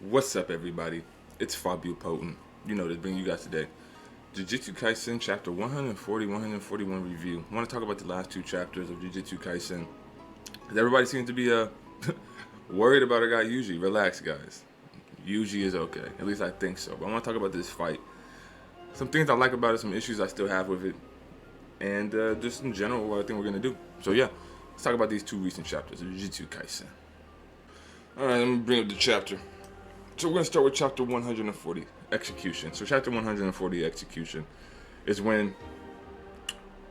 What's up, everybody? It's Fabio Potent. You know, to bring you guys today Jujutsu Kaisen chapter 140, 141 review. I want to talk about the last two chapters of Jujutsu Kaisen. Everybody seems to be worried about our guy Yuji. Relax, guys. Yuji is okay. At least I think so. But I want to talk about this fight. Some things I like about it, some issues I still have with it, and just in general what I think we're going to do. So yeah, let's talk about these two recent chapters of Jujutsu Kaisen. Alright, let me bring up the chapter. So we're going to start with chapter 140, Execution. So chapter 140, Execution, is when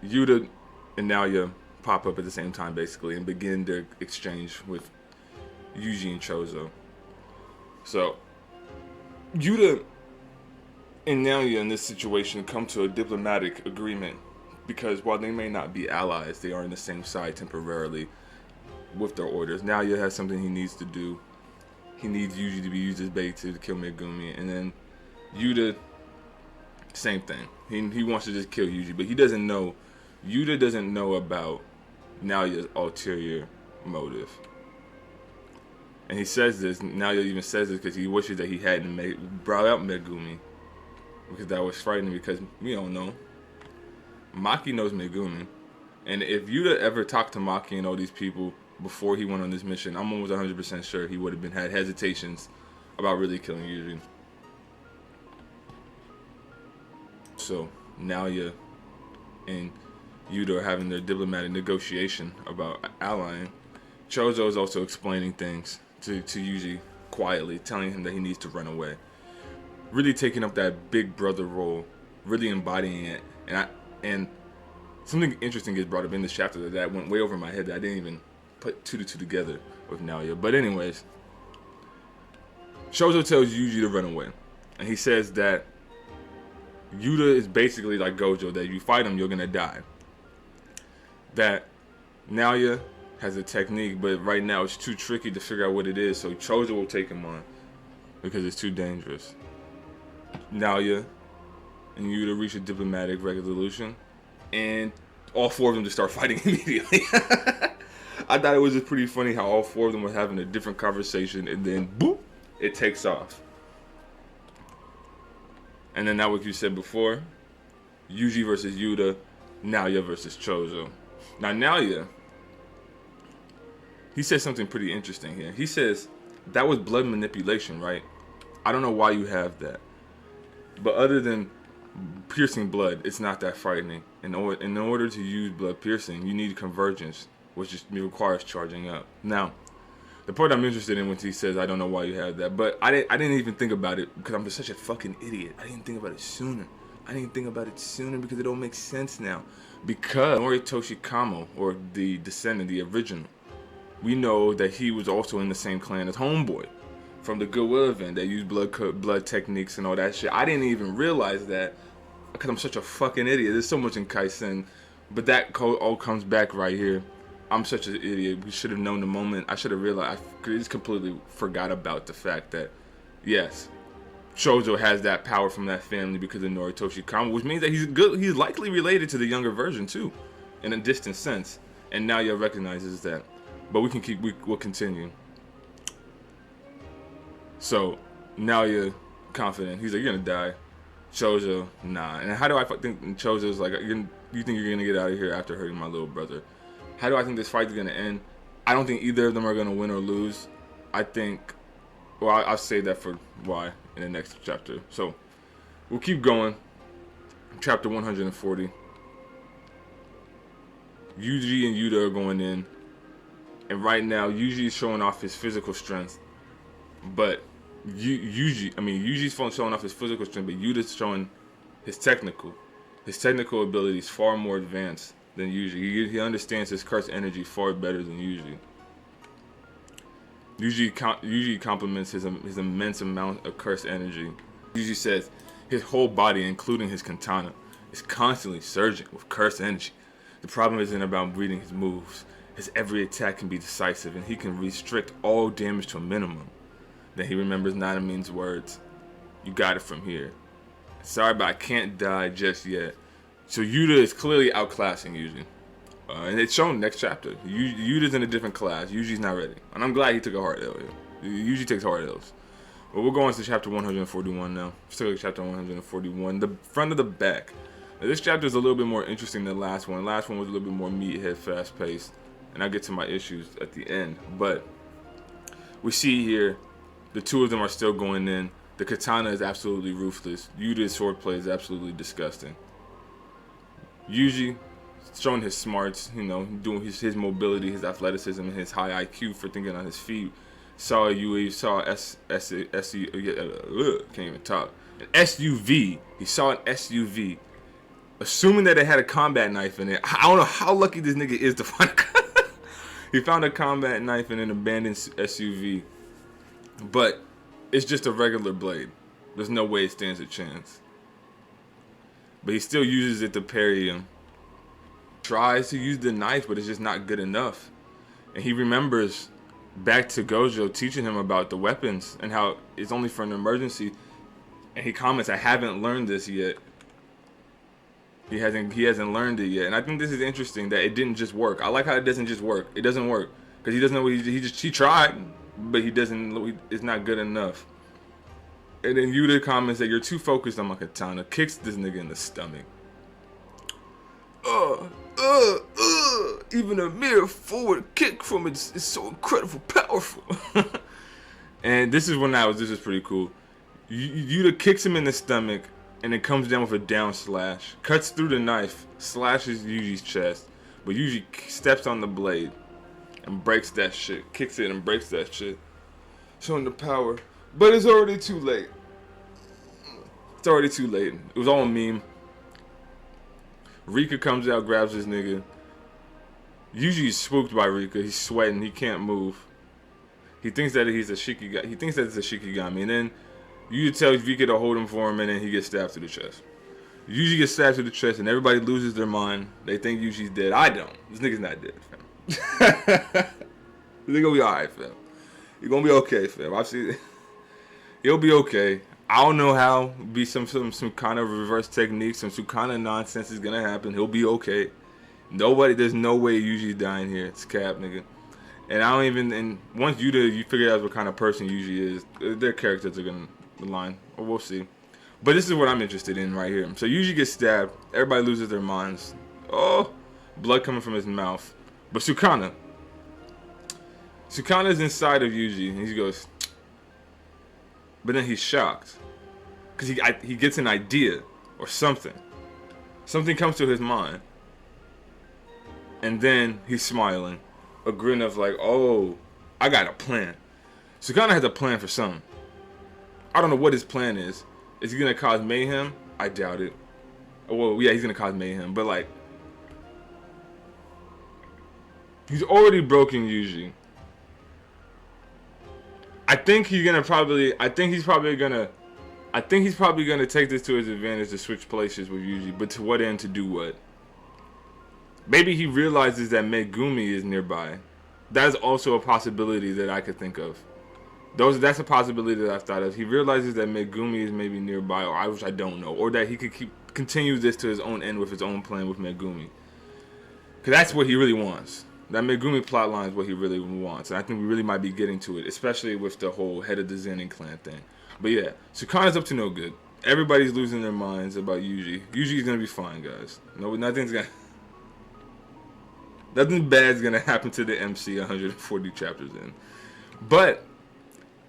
Yuta and Naoya pop up at the same time, basically, and begin their exchange with Yuji and Choso. So Yuta and Naoya in this situation come to a diplomatic agreement, because while they may not be allies, they are on the same side temporarily with their orders. Naoya has something he needs to do. He needs Yuji to be used as bait to kill Megumi, and then Yuta, same thing. He wants to just kill Yuji, but he doesn't know. Yuta doesn't know about Naoya's ulterior motive, and he says this. Naoya even says this because he wishes that he hadn't brought out Megumi, because that was frightening. Because we don't know. Maki knows Megumi, and if Yuta ever talked to Maki and all these people before he went on this mission, I'm almost 100% sure he would have had hesitations about really killing Yuji. So Naoya and Yuta are having their diplomatic negotiation about allying. Choso is also explaining things to Yuji quietly, telling him that he needs to run away. Really taking up that big brother role, really embodying it. And something interesting gets brought up in this chapter that went way over my head that I didn't even put two to two together with Naoya. But anyways, Choso tells Yuji to run away, and he says that Yuta is basically like Gojo, that if you fight him, you're gonna die. That Naoya has a technique, but right now it's too tricky to figure out what it is, so Choso will take him on because it's too dangerous. Naoya and Yuta reach a diplomatic resolution, and all four of them just start fighting immediately. I thought it was just pretty funny how all four of them were having a different conversation, and then boop, it takes off. And then now, what you said before, Yuji versus Yuta, Naoya versus Choso. Now Naoya, he says something pretty interesting here. He says that was blood manipulation, right? I don't know why you have that, but other than piercing blood, it's not that frightening. In order to use blood piercing, you need convergence, which requires charging up. Now, the part I'm interested in when he says, I don't know why you have that, but I didn't even think about it because I'm just such a fucking idiot. I didn't think about it sooner. Because it don't make sense now. Because Noritoshi Kamo, or the descendant, the original, we know that he was also in the same clan as Homeboy from the Goodwill event that used blood techniques and all that shit. I didn't even realize that because I'm such a fucking idiot. There's so much in Kaisen, but that all comes back right here. I'm such an idiot. We should have known the moment. I should have realized. I just completely forgot about the fact that, yes, Choso has that power from that family because of Noritoshi Kamo, which means that he's likely related to the younger version too, in a distant sense. And Naoya recognizes that. But we'll continue. So Naoya confident. He's like, you're gonna die. Choso, nah. And how do I think Choso's like, you think you're gonna get out of here after hurting my little brother? How do I think this fight's gonna end? I don't think either of them are gonna win or lose. I think, well, I'll say that for why in the next chapter. So we'll keep going. Chapter 140. Yuji and Yuta are going in, and right now Yuji is showing off his physical strength, but Yuji's showing off his physical strength, but Yuta's showing his technical ability is far more advanced than Yuji. He understands his curse energy far better than Yuji. Yuji compliments his immense amount of cursed energy. Yuji says his whole body, including his katana, is constantly surging with cursed energy. The problem isn't about reading his moves, as every attack can be decisive and he can restrict all damage to a minimum. Then he remembers Nanamin's words. You got it from here. Sorry, but I can't die just yet. So Yuta is clearly outclassing Yuji. And it's shown next chapter. Yuta's in a different class. Yuji's not ready. And I'm glad he took a hard L here. Yuji takes hard L's. But we're going to chapter 141 now. Let's take a look at chapter 141. The front of the back. Now, this chapter is a little bit more interesting than the last one. The last one was a little bit more meathead, fast-paced. And I'll get to my issues at the end. But we see here the two of them are still going in. The katana is absolutely ruthless. Yuta's swordplay is absolutely disgusting. Yuji showing his smarts, you know, doing his mobility, his athleticism, and his high IQ for thinking on his feet. Saw a UAV, saw can't even talk. An SUV. He saw an SUV. Assuming that it had a combat knife in it. I don't know how lucky this nigga is to find a He found a combat knife in an abandoned SUV. But it's just a regular blade. There's no way it stands a chance. But he still uses it to parry him. Tries to use the knife, but it's just not good enough. And he remembers back to Gojo teaching him about the weapons and how it's only for an emergency. And he comments, I haven't learned this yet. He hasn't learned it yet. And I think this is interesting that it didn't just work. I like how it doesn't just work. It doesn't work. Because he doesn't know what he tried, but it's not good enough. And then Yuta comments that you're too focused on my katana. Kicks this nigga in the stomach. Even a mere forward kick from it is so incredibly powerful. And this is pretty cool. Yuta kicks him in the stomach and then comes down with a down slash. Cuts through the knife, slashes Yuji's chest. But Yuji steps on the blade and breaks that shit. Kicks it and breaks that shit. Showing the power. But it's already too late. It's already too late. It was all a meme. Rika comes out, grabs this nigga. Yuji is spooked by Rika. He's sweating. He can't move. He thinks that he's a Shikigami. He thinks that it's a Shikigami. And then Yuji tells Rika to hold him for him, and then he gets stabbed through the chest. Yuji gets stabbed through the chest, and everybody loses their mind. They think Yuji's dead. I don't. This nigga's not dead, fam. This nigga gonna be alright, fam. You're gonna be okay, fam. I've seen it. He'll be okay. I don't know how. Be some kind of reverse technique, some kind of nonsense is gonna happen. He'll be okay. There's no way Yuji's dying here. It's cap, nigga. And once you figure out what kind of person Yuji is, their characters are gonna align. Or we'll see. But this is what I'm interested in right here. So Yuji gets stabbed. Everybody loses their minds. Oh, blood coming from his mouth. But Sukana's inside of Yuji, and he goes. But then he's shocked because he gets an idea or something. Something comes to his mind, and then he's smiling, a grin of like, "Oh, I got a plan." Sukana has a plan for something. I don't know what his plan is. Is he gonna cause mayhem? I doubt it. Well, yeah, he's gonna cause mayhem, but like, he's already broken Yuji. I think he's probably gonna take this to his advantage to switch places with Yuji, but to what end, to do what? Maybe he realizes that Megumi is nearby. That is also a possibility that I could think of. That's a possibility that I've thought of. He realizes that Megumi is maybe nearby, which I don't know, or that he could continue this to his own end with his own plan with Megumi. Because that's what he really wants. That Megumi plotline is what he really wants. And I think we really might be getting to it, especially with the whole head of the Zenin clan thing. But yeah, Sukana's up to no good. Everybody's losing their minds about Yuji. Yuji's going to be fine, guys. Nothing bad's going to happen to the MC 140 chapters in. But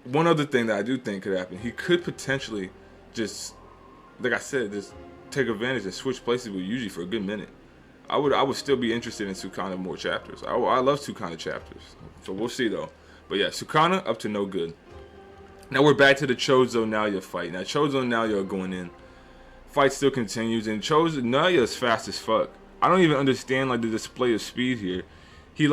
one other thing that I do think could happen, he could potentially just, like I said, just take advantage and switch places with Yuji for a good minute. I would still be interested in Sukana more chapters. I love Sukana chapters. So we'll see though. But yeah, Sukana up to no good. Now we're back to the Choso Naoya fight. Now Choso and Naoya are going in. Fight still continues, and Naoya is fast as fuck. I don't even understand like the display of speed here. He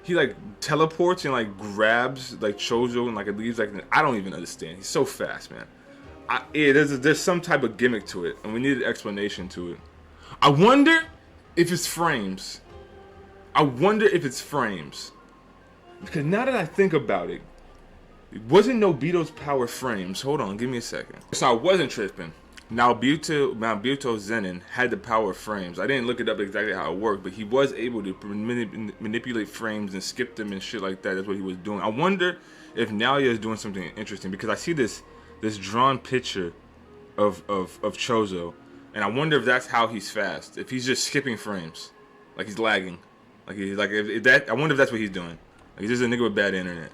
he like teleports and like grabs like Choso and like it leaves like I don't even understand. He's so fast, man. There's some type of gimmick to it, and we need an explanation to it. I wonder if it's frames. I wonder if it's frames. Because now that I think about it, wasn't Nobito's power frames? Hold on, give me a second. So I wasn't tripping. Naoya Zenin had the power of frames. I didn't look it up exactly how it worked, but he was able to manipulate frames and skip them and shit like that. That's what he was doing. I wonder if Naoya is doing something interesting, because I see this drawn picture of Choso, and I wonder if that's how he's fast. If he's just skipping frames, like he's lagging, like he's like if that. I wonder if that's what he's doing. Like he's just a nigga with bad internet.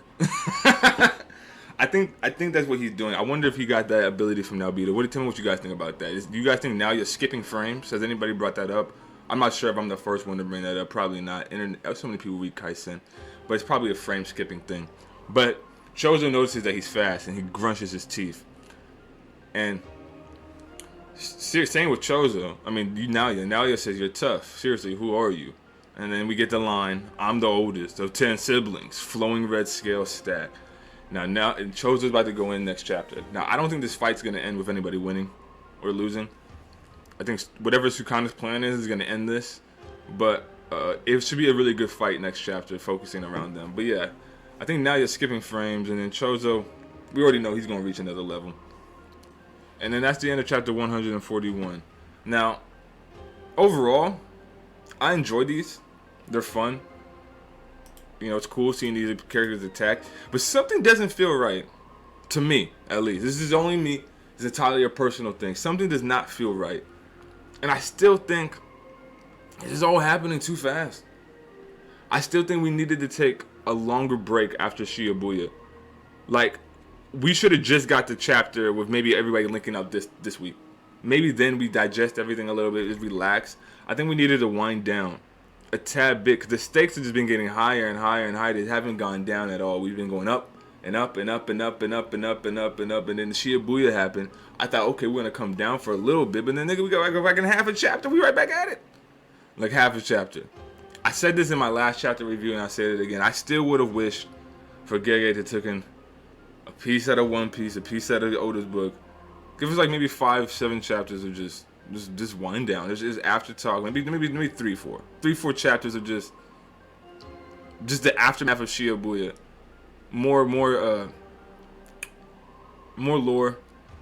I think that's what he's doing. I wonder if he got that ability from Naobito. Tell me what you guys think about that. Do you guys think now you're skipping frames? Has anybody brought that up? I'm not sure if I'm the first one to bring that up. Probably not. So many people read Kaisen, but it's probably a frame skipping thing. But Choso notices that he's fast and he grunches his teeth. And same with Choso. I mean, Naoya says you're tough. Seriously, who are you? And then we get the line, I'm the oldest of 10 siblings, flowing red scale stack. Now Choso's about to go in next chapter. Now, I don't think this fight's going to end with anybody winning or losing. I think whatever Sukana's plan is going to end this. But it should be a really good fight next chapter, focusing around them. But yeah, I think now you're skipping frames. And then Choso, we already know he's going to reach another level. And then that's the end of chapter 141. Now, overall, I enjoy these. They're fun. You know, it's cool seeing these characters attack. But something doesn't feel right. To me, at least. This is only me. It's entirely a personal thing. Something does not feel right. And I still think this is all happening too fast. I still think we needed to take a longer break after Shibuya. Like, we should have just got the chapter with maybe everybody linking up this week. Maybe then we digest everything a little bit, just relax. I think we needed to wind down a tad bit, because the stakes have just been getting higher and higher and higher. They haven't gone down at all. We've been going up and up and up and up and up and up and up and up, and then the Shibuya happened. I thought, okay, we're gonna come down for a little bit, but then nigga, we go back in half a chapter. We right back at it, like half a chapter. I said this in my last chapter review, and I said it again. I still would have wished for Gege to taken a piece out of One Piece, a piece out of the Oda's book. Give us like maybe 5-7 chapters of just wind down. There's after talk. Maybe 3-4 chapters of just the aftermath of Shibuya. More lore.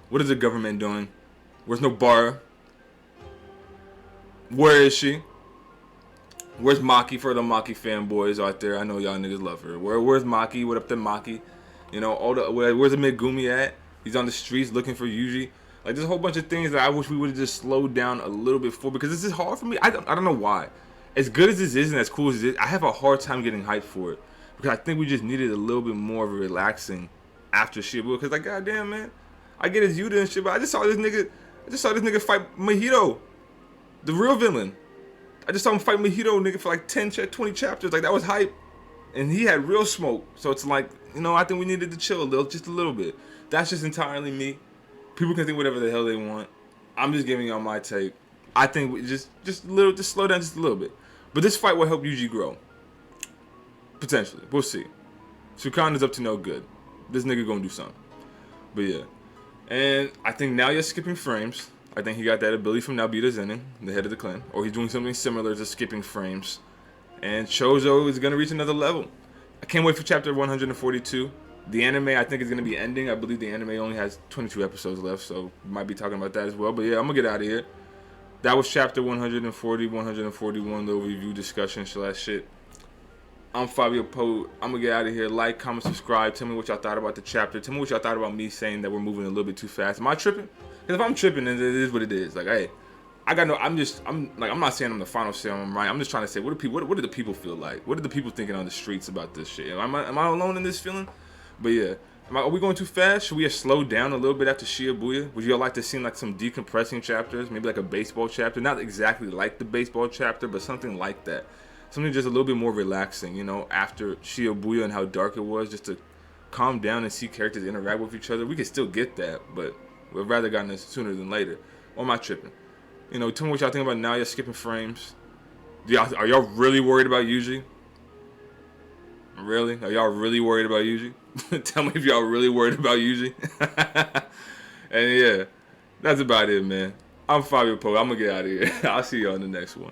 What is the government doing? Where's Nobara? Where is she? Where's Maki for the Maki fanboys out there? I know y'all niggas love her. Where's Maki? What up to Maki? You know, where's the Megumi at? He's on the streets looking for Yuji. Like, there's a whole bunch of things that I wish we would have just slowed down a little bit for, because this is hard for me. I don't know why. As good as this is and as cool as it is, I have a hard time getting hyped for it, because I think we just needed a little bit more of a relaxing after Shibuya. Because like, goddamn, man, I get his Yuta and shit, but I just saw this nigga fight Mahito, the real villain. I just saw him fight Mahito, nigga, for like 20 chapters. Like, that was hype, and he had real smoke. So it's like, you know, I think we needed to chill just a little bit. That's just entirely me. People can think whatever the hell they want. I'm just giving y'all my take. I think we just slow down just a little bit. But this fight will help Yuji grow. Potentially. We'll see. Sukana's up to no good. This nigga gonna do something. But yeah. And I think now you're skipping frames. I think he got that ability from Naobito Zenin, the head of the clan. Or he's doing something similar to skipping frames. And Choso is gonna reach another level. I can't wait for chapter 142. The anime, I think, is going to be ending. I believe the anime only has 22 episodes left, so we might be talking about that as well. But yeah, I'm going to get out of here. That was chapter 140, 141, little review discussion / shit. I'm Fabio Poe. I'm going to get out of here. Like, comment, subscribe. Tell me what y'all thought about the chapter. Tell me what y'all thought about me saying that we're moving a little bit too fast. Am I tripping? Because if I'm tripping, then it is what it is. Like, hey, I'm not saying I'm the final say I'm right. I'm just trying to say, what do the people feel like? What are the people thinking on the streets about this shit? Am I alone in this feeling? But yeah, are we going too fast? Should we have slowed down a little bit after Shibuya? Would y'all like to see like some decompressing chapters? Maybe like a baseball chapter? Not exactly like the baseball chapter, but something like that. Something just a little bit more relaxing, you know, after Shibuya and how dark it was, just to calm down and see characters interact with each other. We could still get that, but we'd rather gotten this sooner than later. Or am I tripping? You know, tell me what y'all think about now. You're skipping frames. Are y'all really worried about Yuji? Really? Are y'all really worried about Yuji? Tell me if y'all really worried about Yuji. And yeah, that's about it, man. I'm Fabio Poe. I'm gonna get out of here. I'll see y'all in the next one.